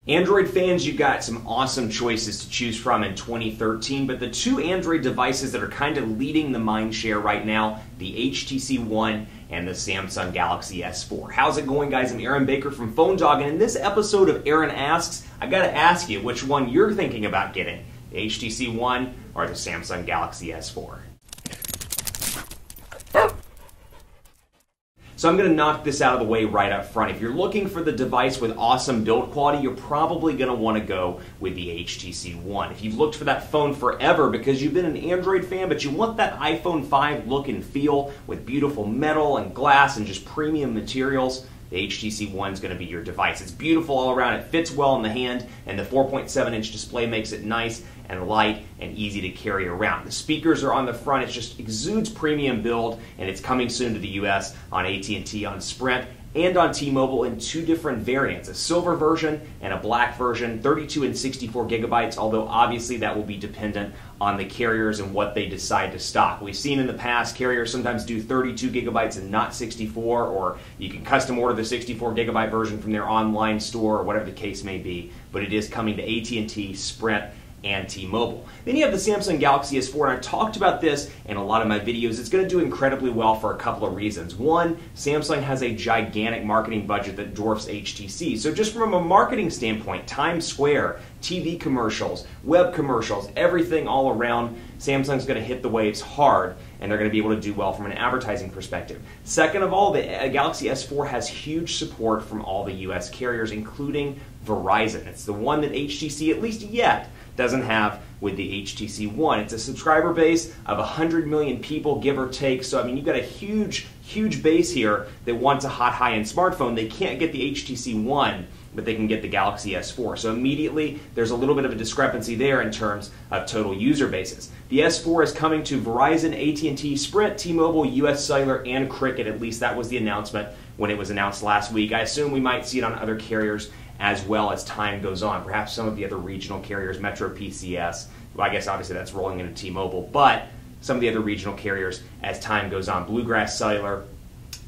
Android fans, you've got some awesome choices to choose from in 2013, but the two Android devices that are kind of leading the mind share right now, the HTC One and the Samsung Galaxy S4. How's it going, guys? I'm Aaron Baker from Phone Dog, and in this episode of Aaron Asks, I gotta ask you which one you're thinking about getting, the HTC One or the Samsung Galaxy S4. So I'm going to knock this out of the way right up front. If you're looking for the device with awesome build quality, you're probably going to want to go with the HTC One. If you've looked for that phone forever because you've been an Android fan, but you want that iPhone 5 look and feel with beautiful metal and glass and just premium materials, the HTC One is going to be your device. It's beautiful all around, it fits well in the hand, and the 4.7-inch display makes it nice and light and easy to carry around. The speakers are on the front, it just exudes premium build, and it's coming soon to the US on AT&T, on Sprint, and on T-Mobile in two different variants, a silver version and a black version, 32 and 64 gigabytes, although obviously that will be dependent on the carriers and what they decide to stock. We've seen in the past carriers sometimes do 32 gigabytes and not 64, or you can custom order the 64 gigabyte version from their online store, or whatever the case may be, but it is coming to AT&T, Sprint, and T-Mobile. Then you have the Samsung Galaxy S4, and I've talked about this in a lot of my videos. It's going to do incredibly well for a couple of reasons. One, Samsung has a gigantic marketing budget that dwarfs HTC. So just from a marketing standpoint, Times Square, TV commercials, web commercials, everything all around, Samsung's going to hit the waves hard, and they're going to be able to do well from an advertising perspective. Second of all, the Galaxy S4 has huge support from all the US carriers, including Verizon. It's the one that HTC, at least yet, doesn't have with the HTC One. It's a subscriber base of 100 million people, give or take. So, I mean, you've got a huge base here that wants a hot, high-end smartphone. They can't get the HTC One, but they can get the Galaxy S4. So immediately, there's a little bit of a discrepancy there in terms of total user bases. The S4 is coming to Verizon, AT&T, Sprint, T-Mobile, US Cellular, and Cricket. At least that was the announcement when it was announced last week. I assume we might see it on other carriers as well as time goes on. Perhaps some of the other regional carriers, Metro PCS, well, I guess obviously that's rolling into T-Mobile, but some of the other regional carriers as time goes on, Bluegrass Cellular,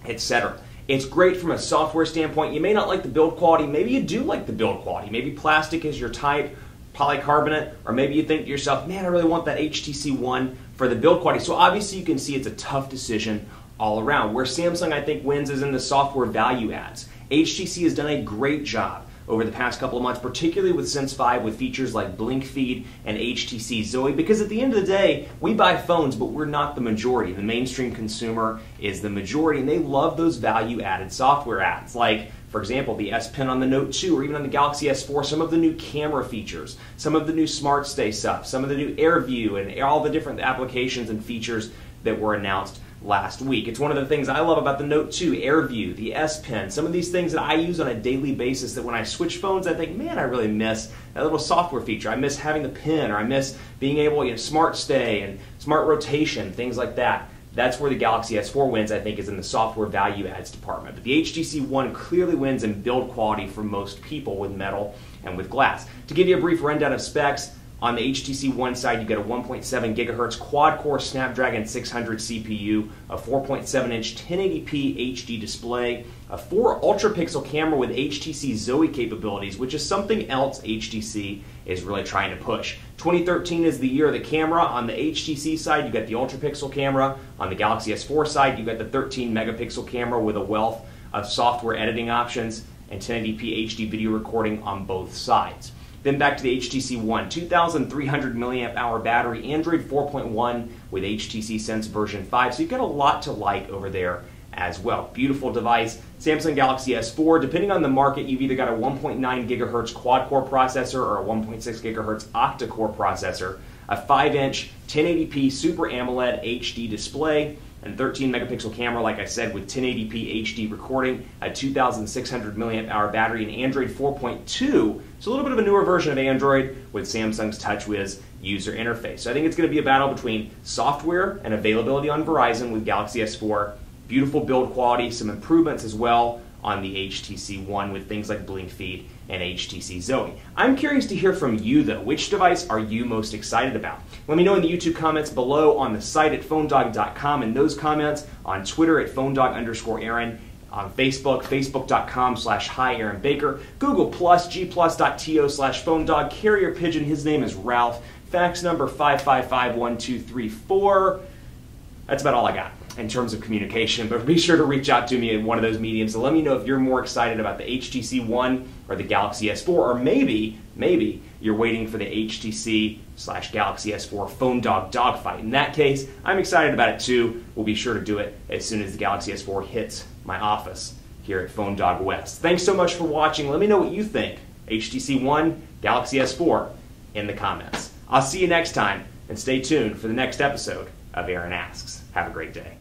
etc. It's great from a software standpoint. You may not like the build quality, maybe you do like the build quality. Maybe plastic is your type, polycarbonate, or maybe you think to yourself, man, I really want that HTC One for the build quality. So obviously you can see it's a tough decision all around. Where Samsung, I think, wins is in the software value adds. HTC has done a great job over the past couple of months, particularly with Sense 5, with features like Blink Feed and HTC Zoe, because at the end of the day, we buy phones, but we're not the majority. The mainstream consumer is the majority, and they love those value-added software adds, like, for example, the S Pen on the Note 2, or even on the Galaxy S4, some of the new camera features, some of the new Smart Stay stuff, some of the new AirView, and all the different applications and features that were announced last week. It's one of the things I love about the Note 2, AirView, the S Pen, some of these things that I use on a daily basis that when I switch phones, I think, man, I really miss that little software feature. I miss having the pen, or I miss being able, Smart Stay and Smart Rotation, things like that. That's where the Galaxy S4 wins, I think, is in the software value adds department. But the HTC One clearly wins in build quality for most people with metal and with glass. To give you a brief rundown of specs, on the HTC One side, you get a 1.7 gigahertz quad-core Snapdragon 600 CPU, a 4.7-inch 1080p HD display, a 4 ultra-pixel camera with HTC Zoe capabilities, which is something else HTC is really trying to push. 2013 is the year of the camera. On the HTC side, you got the ultra-pixel camera. On the Galaxy S4 side, you got the 13-megapixel camera with a wealth of software editing options and 1080p HD video recording on both sides. Then back to the HTC One, 2,300 milliamp hour battery, Android 4.1 with HTC Sense version 5. So you've got a lot to like over there as well. Beautiful device. Samsung Galaxy S4, depending on the market, you've either got a 1.9 gigahertz quad-core processor or a 1.6 gigahertz octa-core processor, a 5-inch 1080p Super AMOLED HD display, and 13 megapixel camera, like I said, with 1080p HD recording, a 2,600 milliamp hour battery, and Android 4.2. So a little bit of a newer version of Android with Samsung's TouchWiz user interface. So I think it's going to be a battle between software and availability on Verizon with Galaxy S4, beautiful build quality, some improvements as well on the HTC One with things like Blink Feed and HTC Zoe. I'm curious to hear from you though. Which device are you most excited about? Let me know in the YouTube comments below, on the site at phonedog.com, and those comments on Twitter at phonedog_Aaron, on Facebook, facebook.com/HiAaronBaker, Google+, gplus.to/PhoneDog, carrier pigeon, his name is Ralph, fax number 555-1234. That's about all I got in terms of communication, but be sure to reach out to me in one of those mediums and let me know if you're more excited about the HTC One or the Galaxy S4, or maybe you're waiting for the HTC/Galaxy S4 PhoneDog dogfight. In that case, I'm excited about it too. We'll be sure to do it as soon as the Galaxy S4 hits my office here at PhoneDog West. Thanks so much for watching. Let me know what you think. HTC One, Galaxy S4 in the comments. I'll see you next time, and stay tuned for the next episode of Aaron Asks. Have a great day.